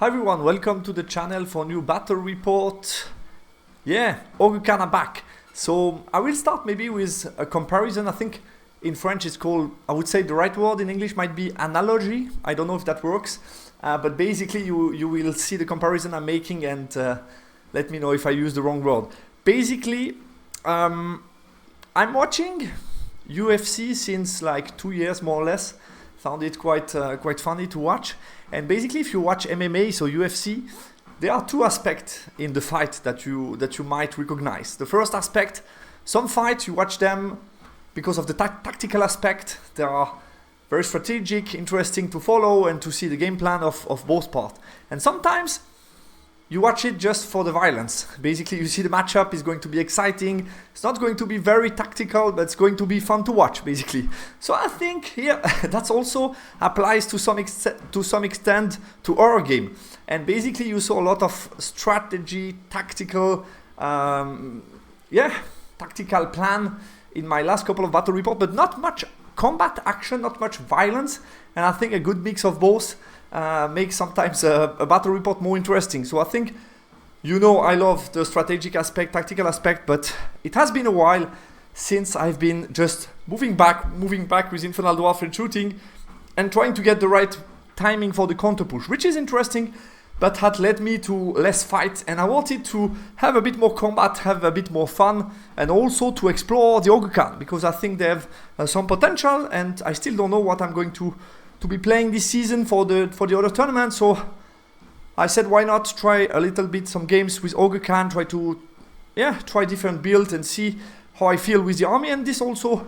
Hi everyone, welcome to the channel for new battle report. Yeah, Ogre are back. So I will start maybe with a comparison. I think in French it's called, I would say the right word in English might be analogy. I don't know if that works, but basically you will see the comparison I'm making and let me know if I use the wrong word. Basically, I'm watching UFC since like 2 years more or less. Found it quite funny to watch. And basically, if you watch MMA, so UFC, there are two aspects in the fight that you might recognize. The first aspect, some fights you watch them because of the tactical aspect. They are very strategic, interesting to follow and to see the game plan of both parts. And sometimes you watch it just for the violence. Basically, you see the matchup is going to be exciting. It's not going to be very tactical, but it's going to be fun to watch, basically. So I think here that also applies to some extent to our game. And basically, you saw a lot of strategy, tactical plan in my last couple of battle reports, but not much combat action, not much violence. And I think a good mix of both makes sometimes a battle report more interesting. So I think, you know, I love the strategic aspect, tactical aspect, but it has been a while since I've been just moving back with Infernal Dwarf and shooting and trying to get the right timing for the counter push, which is interesting, but had led me to less fights. And I wanted to have a bit more combat, have a bit more fun, and also to explore the Ogre because I think they have some potential, and I still don't know what I'm going to be playing this season for the other tournament. So I said, why not try a little bit some games with Ogre, try different builds and see how I feel with the army. And this also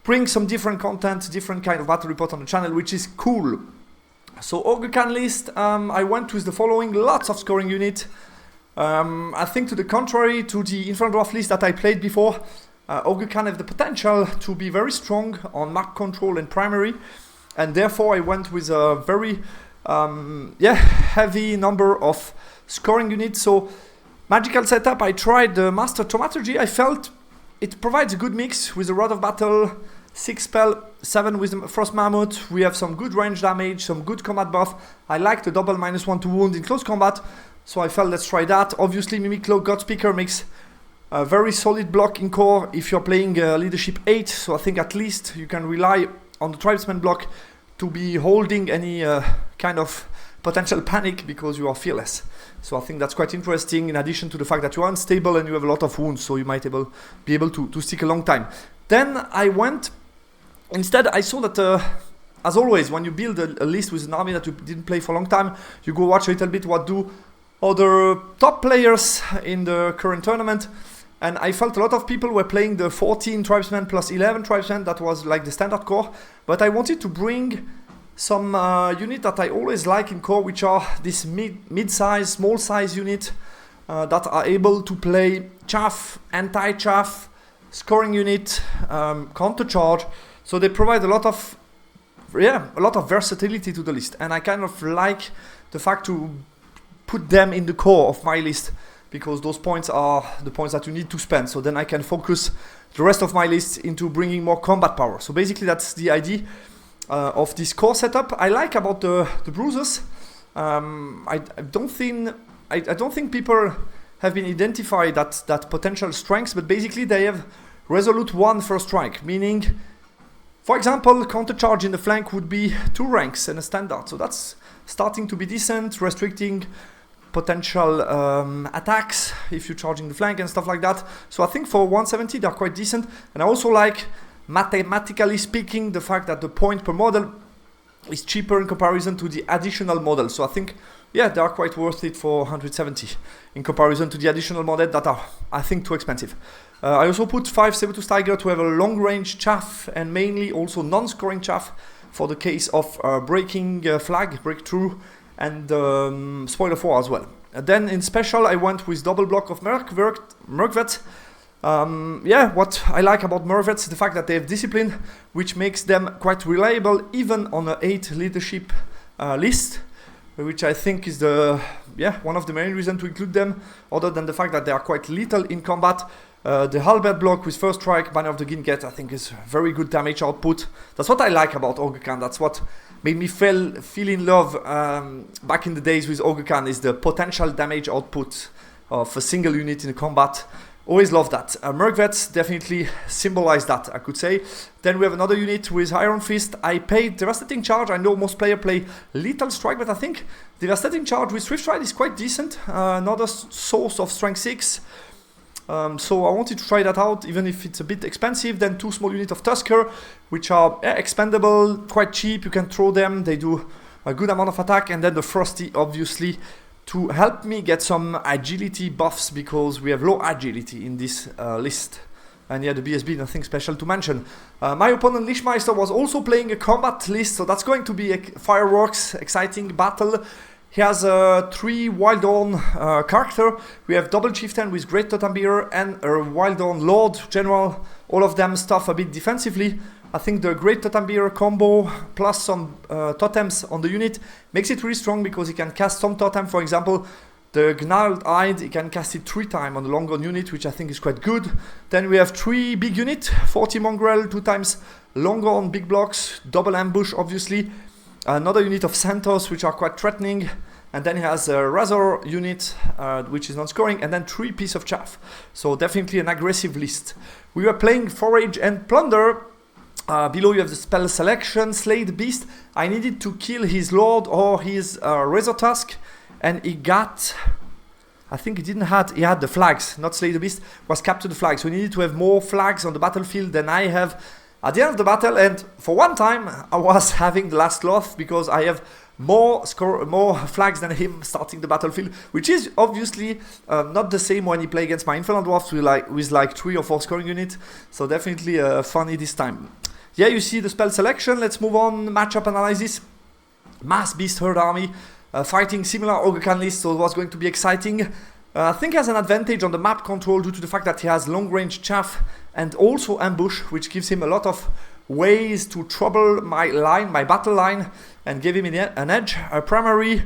brings some different content, different kind of battle report on the channel, which is cool. So Ogre list, I went with the following: lots of scoring unit. I think to the contrary to the Infernal Dwarf list that I played before, Ogre have the potential to be very strong on map control and primary. And therefore I went with a very heavy number of scoring units. So magical setup, I tried the Master Thaumaturgy. I felt it provides a good mix with a Rod of Battle, 6 spell, 7 with the Frost Mammoth. We have some good range damage, some good combat buff. I like the double -1 to wound in close combat, so I felt let's try that. Obviously Mimic Cloak God Speaker makes a very solid block in core if you're playing Leadership 8, so I think at least you can rely on the Tribesman block to be holding any kind of potential panic because you are fearless. So I think that's quite interesting, in addition to the fact that you are unstable and you have a lot of wounds, so you might be able to stick a long time. Then instead I saw that, as always, when you build a list with an army that you didn't play for a long time, you go watch a little bit what do other top players in the current tournament. And I felt a lot of people were playing the 14 tribesmen plus 11 tribesmen. That was like the standard core. But I wanted to bring some unit that I always like in core, which are this mid-size, small-size unit that are able to play chaff, anti-chaff, scoring unit, counter-charge. So they provide a lot of versatility to the list. And I kind of like the fact to put them in the core of my list, because those points are the points that you need to spend. So then I can focus the rest of my list into bringing more combat power. So basically that's the idea of this core setup. I like about the bruisers. I don't think people have been identified that potential strengths, but basically they have resolute 1 first strike, meaning, for example, counter charge in the flank would be 2 ranks and a standard. So that's starting to be decent, restricting potential attacks if you're charging the flank and stuff like that. So I think for 170 they're quite decent. And I also like, mathematically speaking, the fact that the point per model is cheaper in comparison to the additional model. So I think, yeah, they are quite worth it for 170 in comparison to the additional model that are, I think, too expensive. I also put 5 Saber-Tooth Tiger to have a long range chaff and mainly also non-scoring chaff for the case of breaking flag, breakthrough, and spoiler 4 as well. Then in special I went with double block of Merkvet. What I like about Merkvets is the fact that they have discipline, which makes them quite reliable even on an 8 leadership list, which I think is one of the main reasons to include them, other than the fact that they are quite lethal in combat. The halberd block with first strike, Banner of the Ginget, I think is very good damage output. That's what I like about Ogre. That's what made me feel in love back in the days with Ogre Khan is the potential damage output of a single unit in a combat. Always love that. Merc-Vets definitely symbolize that, I could say. Then we have another unit with Iron Fist. I paid Devastating Charge. I know most players play Lethal Strike, but I think Devastating Charge with Swift Stride is quite decent. Another source of Strength 6. So I wanted to try that out, even if it's a bit expensive. Then 2 small units of Tusker, which are expendable, quite cheap. You can throw them. They do a good amount of attack. And then the Frosty, obviously, to help me get some agility buffs, because we have low agility in this list. And yeah, the BSB, nothing special to mention. My opponent Lichemeister was also playing a combat list, so that's going to be a fireworks, exciting battle. He has 3 Wild Dawn character. We have double chieftain with Great Totem Bearer and a Wild Dawn Lord General. All of them stuff a bit defensively. I think the Great Totem Bearer combo plus some totems on the unit makes it really strong, because he can cast some totem. For example, the Gnarled Hide, he can cast it 3 times on the long gun unit, which I think is quite good. Then we have 3 big unit, 40 Mongrel, 2 times long gun, big blocks, double ambush obviously. Another unit of Centaurs, which are quite threatening. And then he has a Razor unit, which is not scoring, and then 3 Piece of Chaff. So definitely an aggressive list. We were playing Forage and Plunder. Below you have the spell selection, Slay the Beast. I needed to kill his Lord or his Razor Tusk, and he got, I think he had the flags, not Slay the Beast, was capture the flags. So we needed to have more flags on the battlefield than I have at the end of the battle, and for one time I was having the last cloth, because I have more flags than him starting the battlefield, which is obviously not the same when you play against my Infernal Dwarfs with like 3 or 4 scoring units. So definitely funny this time. Yeah, you see the spell selection. Let's move on. Matchup analysis. Mass Beast Herd Army fighting similar Ogre Khan list, so it was going to be exciting. I think he has an advantage on the map control due to the fact that he has long range chaff and also ambush, which gives him a lot of ways to trouble my line, my battle line, and give him an edge. Primary,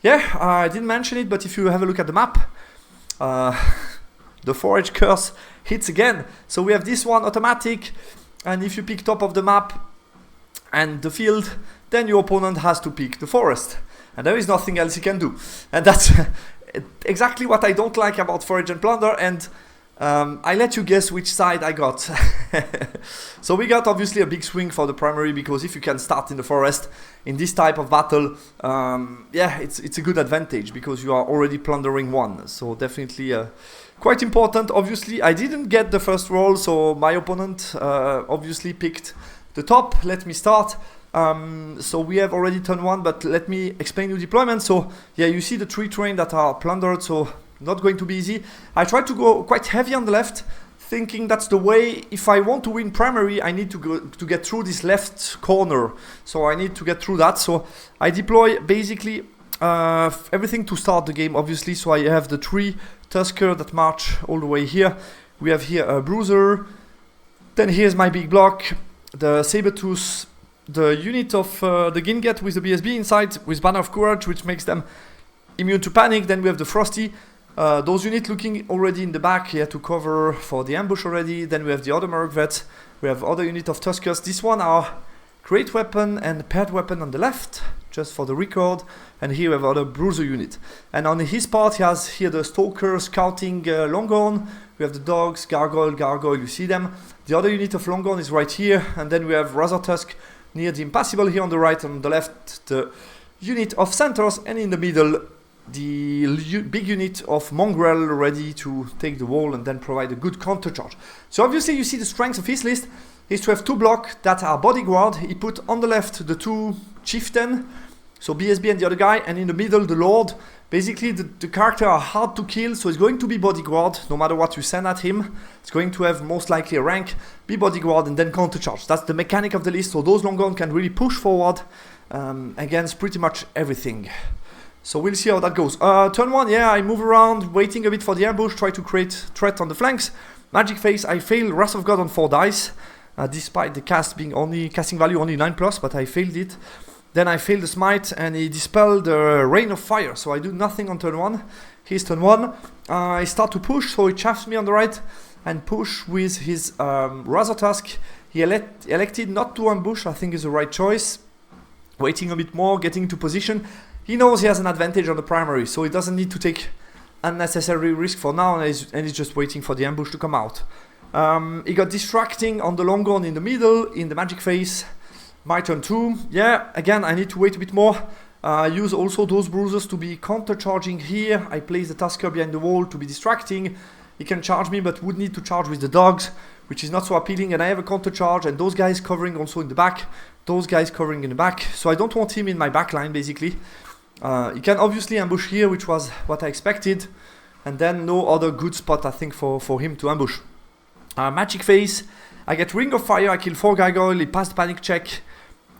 yeah, I didn't mention it, but if you have a look at the map, the Forage Curse hits again. So we have this one automatic, and if you pick top of the map and the field, then your opponent has to pick the forest, and there is nothing else he can do. And that's exactly what I don't like about Forage and Plunder, and I let you guess which side I got. So we got obviously a big swing for the primary, because if you can start in the forest in this type of battle, yeah, it's a good advantage, because you are already plundering 1. So definitely quite important. Obviously I didn't get the first roll, so my opponent obviously picked the top. Let me start. So we have already turn 1, but let me explain you deployment. So yeah, you see the 3 terrain that are plundered, so not going to be easy. I tried to go quite heavy on the left, thinking that's the way. If I want to win primary, I need to get through this left corner, so I need to get through that. So I deploy basically everything to start the game, obviously. So I have the 3 Tusker that march all the way here. We have here a Bruiser, then here's my big block, the Sabertooth, the unit of the Ginget with the BSB inside with Banner of Courage, which makes them immune to panic. Then we have the Frosty, those units looking already in the back here to cover for the ambush already. Then we have the other Merc-Vet, we have other unit of Tuskers. This one are Great Weapon and Paired Weapon on the left, just for the record. And here we have other Bruiser unit. And on his part he has here the Stalker scouting Longhorn. We have the dogs, Gargoyle, you see them. The other unit of Longhorn is right here. And then we have Razor Tusk near the Impassable here on the right, and on the left the unit of Centaurs, and in the middle the big unit of Mongrel ready to take the wall and then provide a good counter charge. So obviously you see the strength of his list is to have 2 blocks that are bodyguard. He put on the left the 2 chieftain, so BSB and the other guy, and in the middle the Lord. Basically the character are hard to kill, so it's going to be bodyguard no matter what you send at him. It's going to have most likely a rank, be bodyguard, and then counter charge. That's the mechanic of the list, so those Longhorn can really push forward against pretty much everything. So we'll see how that goes. Turn 1, yeah, I move around, waiting a bit for the ambush, try to create threat on the flanks. Magic Face, I failed Wrath of God on 4 dice, despite the casting value only 9+, but I failed it. Then I failed the smite, and he dispelled the rain of fire, so I do nothing on turn 1. Here's turn 1. I start to push, so he chaffs me on the right, and push with his Razor Tusk. He elected not to ambush, I think is the right choice. waiting a bit more, getting into position. He knows he has an advantage on the primary, so he doesn't need to take unnecessary risk for now, and he's just waiting for the ambush to come out. He got distracting on the long gun in the middle, in the magic phase. My turn too. Yeah, again, I need to wait a bit more. Use also those bruisers to be counter-charging here. I place the Tusker behind the wall to be distracting. He can charge me, but would need to charge with the dogs, which is not so appealing. And I have a counter-charge, and those guys covering also in the back. Those guys covering in the back. So I don't want him in my back line, basically. He can obviously ambush here, which was what I expected. And then no other good spot, I think, for him to ambush. Magic phase. I get Ring of Fire. I kill 4 gargoyle. He passed panic check.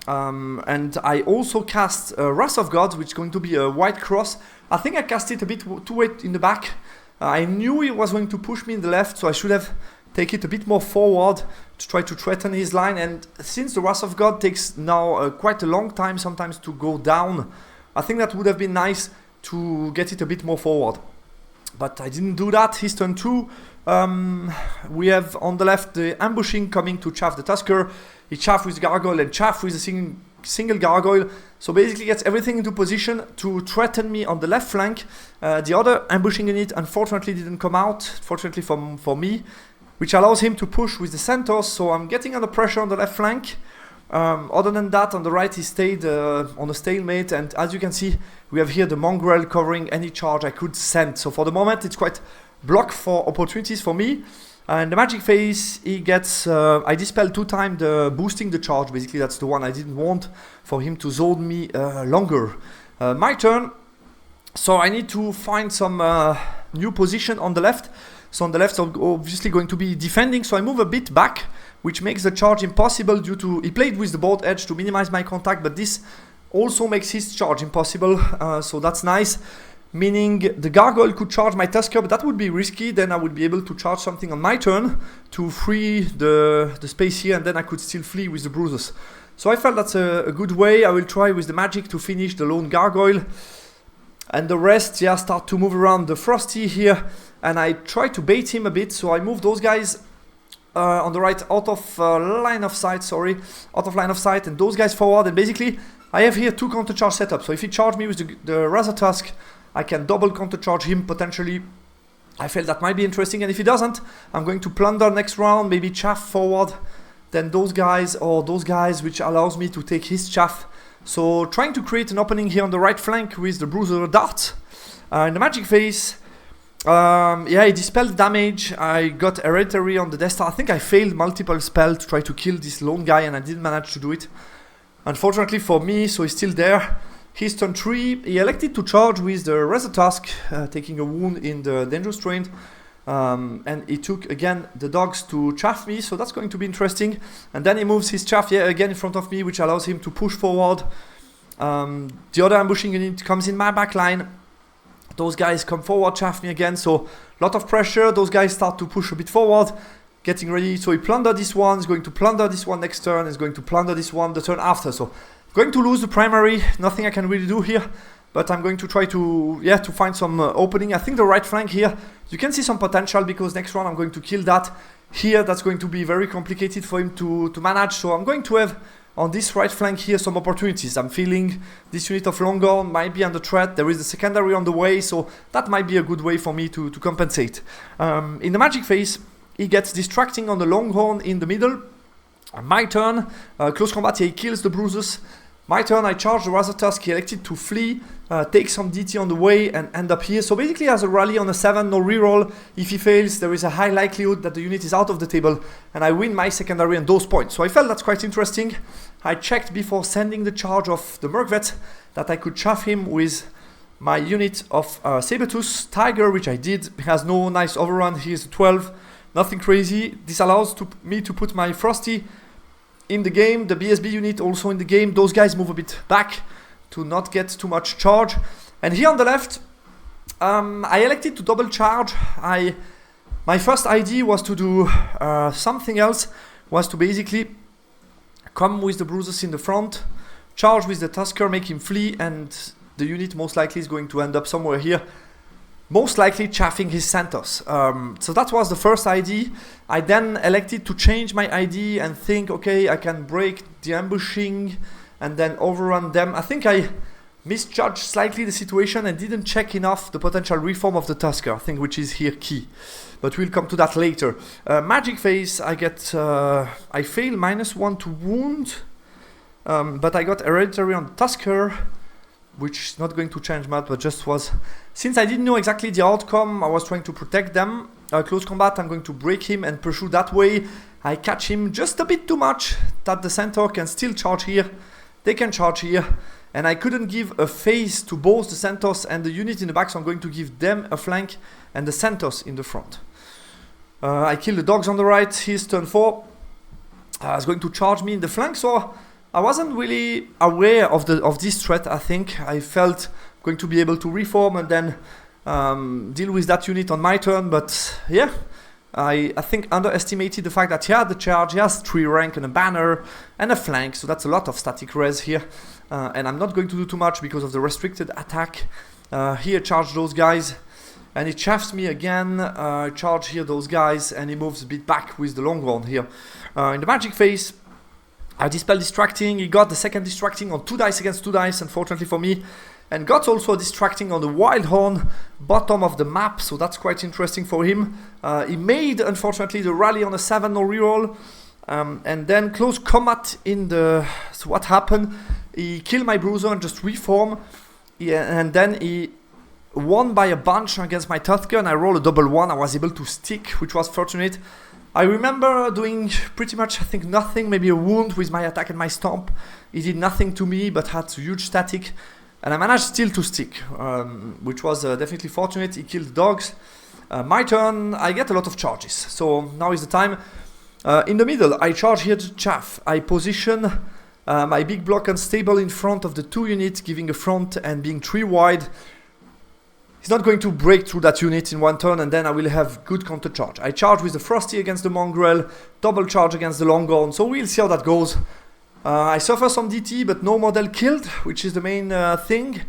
And I also cast Wrath of God, which is going to be a white cross. I think I cast it a bit too late in the back. I knew he was going to push me in the left, so I should have taken it a bit more forward to try to threaten his line. And since the Wrath of God takes now quite a long time sometimes to go down, I think that would have been nice to get it a bit more forward. But I didn't do that. His turn 2. We have on the left the ambushing coming to chaff the Tusker. He chaff with gargoyle and chaff with a single gargoyle. So basically gets everything into position to threaten me on the left flank. The other ambushing unit unfortunately didn't come out, fortunately for me, which allows him to push with the centaurs. So I'm getting under pressure on the left flank. Other than that, on the right he stayed on a stalemate, and as you can see, we have here the mongrel covering any charge I could send. So for the moment it's quite blocked for opportunities for me. And the magic phase, he gets, I dispel 2 times the boosting the charge, basically that's the one I didn't want for him to zone me longer. My turn, so I need to find some new position on the left. So on the left I'm obviously going to be defending, so I move a bit back, which makes the charge impossible due to, he played with the board edge to minimize my contact, but this also makes his charge impossible, so that's nice. Meaning the gargoyle could charge my Tusker, but that would be risky. Then I would be able to charge something on my turn to free the space here, and then I could still flee with the bruisers. So I felt that's a good way. I will try with the magic to finish the lone gargoyle. And the rest, yeah, start to move around the Frosty here. And I try to bait him a bit, so I move those guys on the right out of line of sight, and those guys forward. And basically, I have here 2 counter charge setups. So if he charges me with the Razor Tusk, I can double counter charge him potentially. I felt that might be interesting, and if he doesn't, I'm going to plunder next round, maybe chaff forward, then those guys, or those guys, which allows me to take his chaff. So trying to create an opening here on the right flank with the bruiser dart. In the magic phase, yeah, he dispelled damage. I got hereditary on the Death Star. I think I failed multiple spells to try to kill this lone guy, and I didn't manage to do it, unfortunately for me, so he's still there. His turn 3, he elected to charge with the Razor Tusk, taking a wound in the Dangerous Train. And he took again the dogs to chaff me, so that's going to be interesting. And then he moves his chaff again in front of me, which allows him to push forward. The other ambushing unit comes in my back line. Those guys come forward, chaff me again, so a lot of pressure. Those guys start to push a bit forward, getting ready. So he plundered this one, is going to plunder this one next turn, is going to plunder this one the turn after. So going to lose the primary, nothing I can really do here, but I'm going to try to, yeah, to find some opening. I think the right flank here, you can see some potential, because next round I'm going to kill that. Here, that's going to be very complicated for him to manage, so I'm going to have on this right flank here some opportunities. I'm feeling this unit of Longhorn might be under threat. There is a secondary on the way, so that might be a good way for me to compensate. In the magic phase, he gets distracting on the Longhorn in the middle. My turn, close combat, he kills the bruisers. My turn, I charge the Razor Tusk, he elected to flee, take some DT on the way and end up here. So basically as a rally on a 7, no reroll. If he fails, there is a high likelihood that the unit is out of the table and I win my secondary on those points. So I felt that's quite interesting. I checked before sending the charge of the Merkvet that I could chaff him with my unit of Sabertooth Tiger, which I did. He has no nice overrun, he is a 12, nothing crazy. This allows me to put my Frosty in the game, the BSB unit also in the game. Those guys move a bit back to not get too much charge. And here on the left, I elected to double charge. My first idea was to do something else, was to basically come with the bruisers in the front, charge with the Tusker, make him flee, and the unit most likely is going to end up somewhere here, most likely chaffing his Centaurs. So that was the first idea. I then elected to change my idea and think, okay, I can break the ambushing and then overrun them. I think I misjudged slightly the situation and didn't check enough the potential reform of the Tusker, I think, which is here key. But we'll come to that later. Magic phase, I fail -1 to wound, but I got hereditary on Tusker, which is not going to change much, but just was, since I didn't know exactly the outcome, I was trying to protect them. Close combat, I'm going to break him and pursue that way. I catch him just a bit too much that the centaur can still charge here. They can charge here, and I couldn't give a phase to both the centaurs and the unit in the back, so I'm going to give them a flank and the centaurs in the front. I kill the dogs on the right. Here's turn 4. He's going to charge me in the flank, so I wasn't really aware of this threat. I think I felt going to be able to reform and then deal with that unit on my turn, but yeah, I think underestimated the fact that he had the charge. He has 3 rank and a banner and a flank, so that's a lot of static res here, and I'm not going to do too much because of the restricted attack. Here charge those guys, and he chaffs me again. Charge here those guys, and he moves a bit back with the long one here. In the magic phase, I dispel distracting. He got the second distracting on 2 dice against 2 dice, unfortunately for me, and got also a distracting on the wild horn bottom of the map, so that's quite interesting for him. He made, unfortunately, the rally on a 7 no reroll, and then close combat in the... So what happened? He killed my bruiser and just reform, and then he won by a bunch against my Tusker, and I rolled a double 1. I was able to stick, which was fortunate. I remember doing pretty much, I think, nothing, maybe a wound with my attack and my stomp. He did nothing to me, but had huge static, and I managed still to stick, which was definitely fortunate. He killed the dogs. My turn, I get a lot of charges, so now is the time. In the middle, I charge here the chaff. I position my big block unstable in front of the 2 units, giving a front and being 3 wide. He's not going to break through that unit in 1 turn, and then I will have good counter charge. I charge with the Frosty against the Mongrel, double charge against the Longhorn, so we'll see how that goes. I suffer some DT, but no model killed, which is the main thing.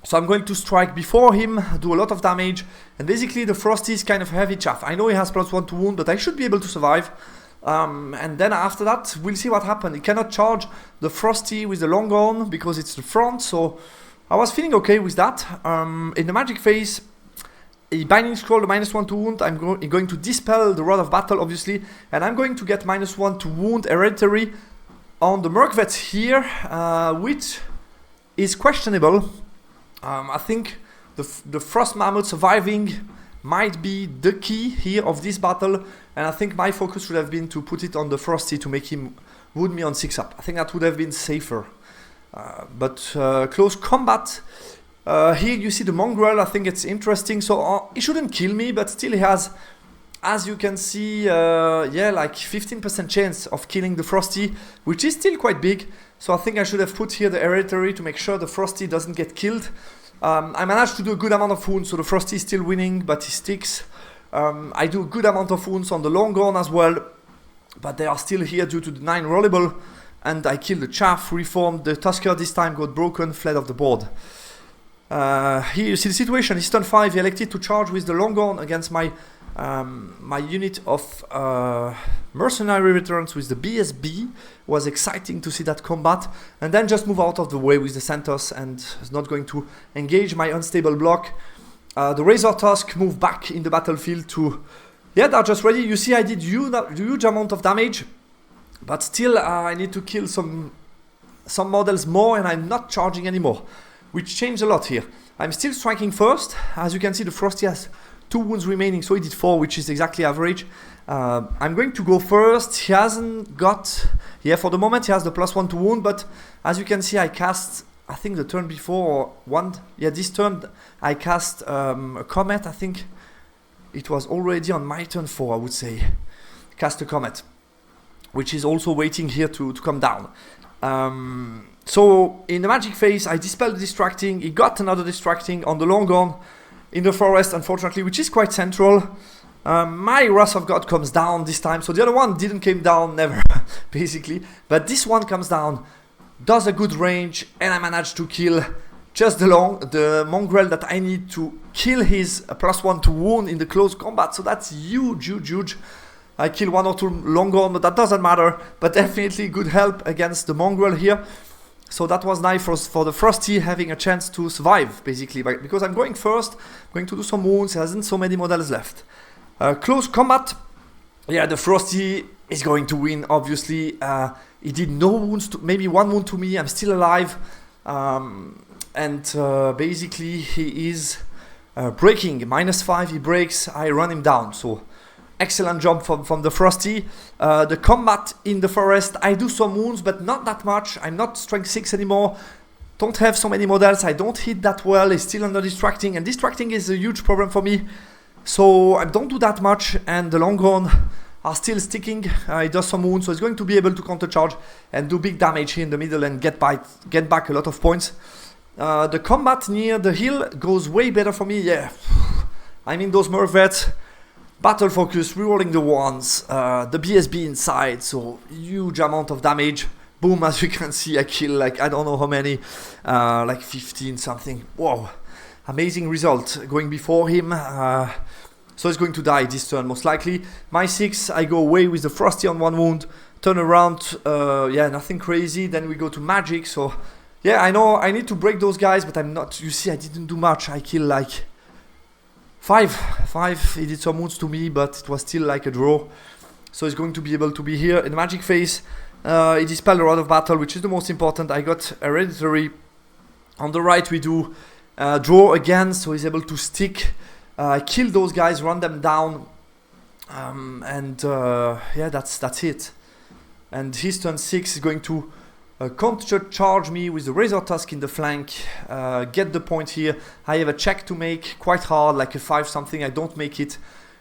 So I'm going to strike before him, do a lot of damage, and basically the Frosty is kind of heavy chaff. I know he has +1 to wound, but I should be able to survive. And then after that, we'll see what happens. He cannot charge the Frosty with the Longhorn because it's the front, so I was feeling okay with that. In the magic phase, a binding scroll, the -1 to wound. I'm going to dispel the Rod of Battle, obviously, and I'm going to get -1 to wound hereditary on the Merkvets here, which is questionable. I think the Frost Mammoth surviving might be the key here of this battle, and I think my focus should have been to put it on the Frosty to make him wound me on 6-up. I think that would have been safer. But close combat, here you see the Mongrel. I think it's interesting. So he shouldn't kill me, but still he has, as you can see, yeah, like 15% chance of killing the Frosty, which is still quite big. So I think I should have put here the hereditary to make sure the Frosty doesn't get killed. I managed to do a good amount of wounds, so the Frosty is still winning, but he sticks. I do a good amount of wounds on the Longhorn as well, but they are still here due to the 9 rollable. And I killed the chaff, reformed. The Tusker this time got broken, fled off the board. Here you see the situation. He's turn 5. He elected to charge with the Longhorn against my my unit of mercenary veterans with the BSB. Was exciting to see that combat. And then just move out of the way with the Centaurs and is not going to engage my unstable block. The Razor Tusk moved back in the battlefield to... Yeah, they're just ready. You see I did huge amount of damage. But still, I need to kill some models more, and I'm not charging anymore, which changed a lot here. I'm still striking first. As you can see, the Frosty has 2 wounds remaining, so he did 4, which is exactly average. I'm going to go first. He hasn't got... Yeah, for the moment, he has the +1 to wound, but as you can see, I cast... I think the turn before, or one... Yeah, this turn, I cast a Comet. I think it was already on my turn 4, I would say. Cast a Comet, which is also waiting here to come down. So in the magic phase, I dispelled the distracting. He got another distracting on the Longhorn in the forest, unfortunately, which is quite central. My Wrath of God comes down this time. So the other one didn't come down, never, basically. But this one comes down, does a good range, and I managed to kill just the Mongrel that I need to kill his +1 to wound in the close combat. So that's huge, huge, huge. I kill 1 or 2 Longhorn, but that doesn't matter. But definitely good help against the Mongrel here. So that was nice for the Frosty having a chance to survive, basically, because I'm going first, going to do some wounds, there isn't so many models left. Close combat, yeah, the Frosty is going to win, obviously. He did no wounds, maybe one wound to me, I'm still alive. Basically he is breaking, -5, he breaks, I run him down. So excellent job from the Frosty. The combat in the forest, I do some wounds, but not that much. I'm not strength 6 anymore. Don't have so many models. I don't hit that well. It's still under distracting, and distracting is a huge problem for me. So I don't do that much, and the Longhorn are still sticking. It does some wounds, so it's going to be able to countercharge and do big damage here in the middle and get back a lot of points. The combat near the hill goes way better for me. Yeah, I mean those Mervets. Battle focus, rerolling the ones, the BSB inside, so huge amount of damage. Boom, as you can see, I kill like, I don't know how many, like 15 something. Whoa, amazing result going before him. So he's going to die this turn most likely. My 6, I go away with the Frosty on 1 wound, turn around, yeah, nothing crazy. Then we go to magic, so yeah, I know I need to break those guys, but I'm not, you see, I didn't do much. I kill like 5, he did some wounds to me, but it was still like a draw. So he's going to be able to be here in the magic phase. He dispelled a lot of battle, which is the most important. I got hereditary. On the right we do draw again, so he's able to stick, kill those guys, run them down, yeah, that's it. And his turn 6 is going to counter-charge me with the Razor Tusk in the flank, get the point here. I have a check to make, quite hard, like a 5 something, I don't make it.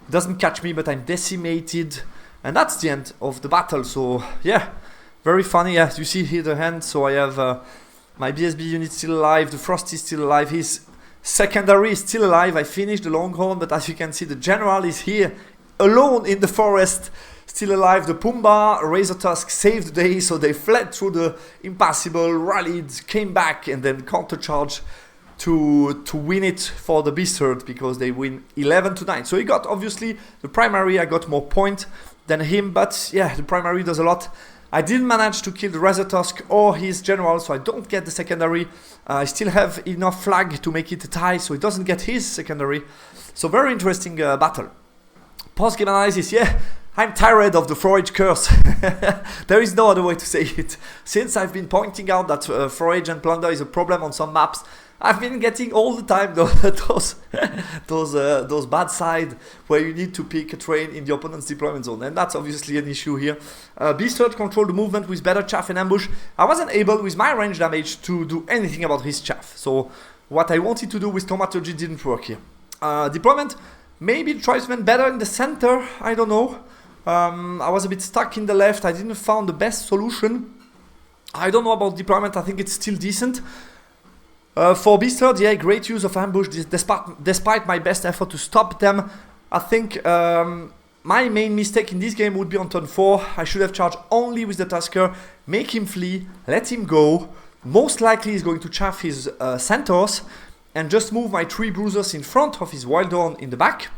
It doesn't catch me, but I'm decimated. And that's the end of the battle, so yeah, very funny. Yeah, you see here the hand, so I have my BSB unit still alive, the Frosty is still alive, his secondary is still alive. I finished the Longhorn, but as you can see, the General is here, alone in the forest, still alive. The Pumbaa, Razor Tusk saved the day, so they fled through the impassable, rallied, came back, and then countercharged to win it for the Beast Herd, because they win 11-9. So he got, obviously, the primary. I got more point than him, but yeah, the primary does a lot. I didn't manage to kill the Razor Tusk or his General, so I don't get the secondary. I still have enough flag to make it a tie, so he doesn't get his secondary. So very interesting battle. Post-game analysis, yeah. I'm tired of the forage curse. There is no other way to say it. Since I've been pointing out that forage and plunder is a problem on some maps, I've been getting all the time those bad side where you need to pick a train in the opponent's deployment zone, and that's obviously an issue here. Beast Herd controlled the movement with better chaff and ambush. I wasn't able with my range damage to do anything about his chaff, so what I wanted to do with thaumaturgy didn't work here. Deployment, maybe Tribesman better in the center, I don't know. I was a bit stuck in the left, I didn't find the best solution. I don't know about deployment, I think it's still decent. For Beast Herd, yeah, great use of ambush despite my best effort to stop them. I think my main mistake in this game would be on turn 4. I should have charged only with the Tusker, make him flee, let him go. Most likely he's going to chaff his Centaurs and just move my 3 Bruisers in front of his Wildhorn in the back.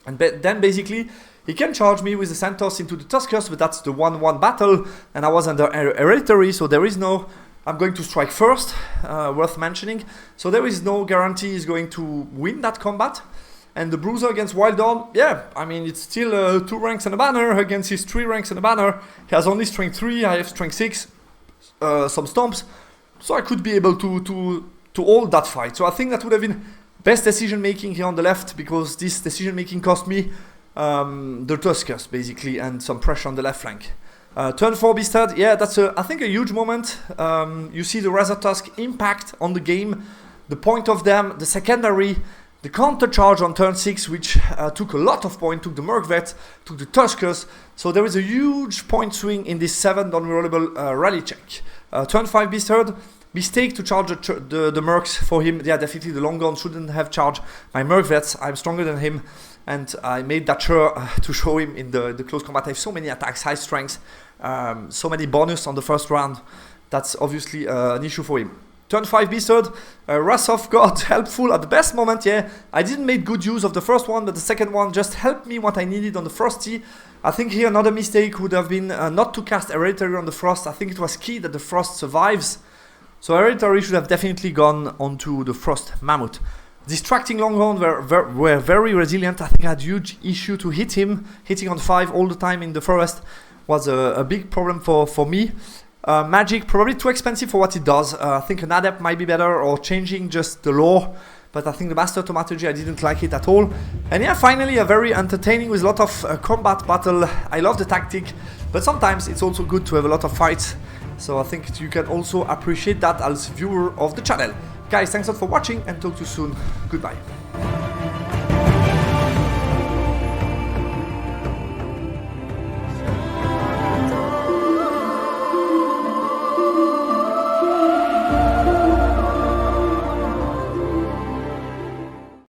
And then basically he can charge me with the Centaurs into the Tuskers, but that's the 1-1 battle, and I was under hereditary, so there is no... I'm going to strike first, worth mentioning. So there is no guarantee he's going to win that combat. And the Bruiser against Wildhorn, yeah, I mean, it's still 2 ranks and a banner against his 3 ranks and a banner. He has only strength 3, I have strength 6, some stomps. So I could be able to hold that fight. So I think that would have been best decision making here on the left, because this decision making cost me the Tuskers basically and some pressure on the left flank. Turn 4 Beast Herd, yeah, that's I think a huge moment. You see the Razor Tusk impact on the game, the point of them, the secondary, the counter charge on turn 6, which took a lot of point, took the Merc-Vet, took the Tuskers. So there is a huge point swing in this 7 non-rollable rally check. Turn 5 Beast Herd, mistake to charge the Mercs for him. Yeah, definitely the Longhorn shouldn't have charged my Merc-Vets. I'm stronger than him. And I made that sure to show him in the close combat. I have so many attacks, high strength, so many bonus on the first round. That's obviously an issue for him. Turn 5 Beast Herd, Wrath of God, helpful at the best moment, yeah. I didn't make good use of the first one, but the second one just helped me what I needed on the Frosty. I think here another mistake would have been not to cast Hereditary on the Frost. I think it was key that the Frost survives. So Hereditary should have definitely gone onto the Frost Mammoth. Distracting Longhorn were very resilient. I think I had huge issue to hit him. Hitting on 5 all the time in the forest was a big problem for me. Magic, probably too expensive for what it does. I think an Adept might be better, or changing just the lore. But I think the Master Thaumaturgy, I didn't like it at all. And yeah, finally a very entertaining with a lot of combat battle. I love the tactic, but sometimes it's also good to have a lot of fights. So I think you can also appreciate that as viewer of the channel. Guys, thanks a lot for watching and talk to you soon. Goodbye.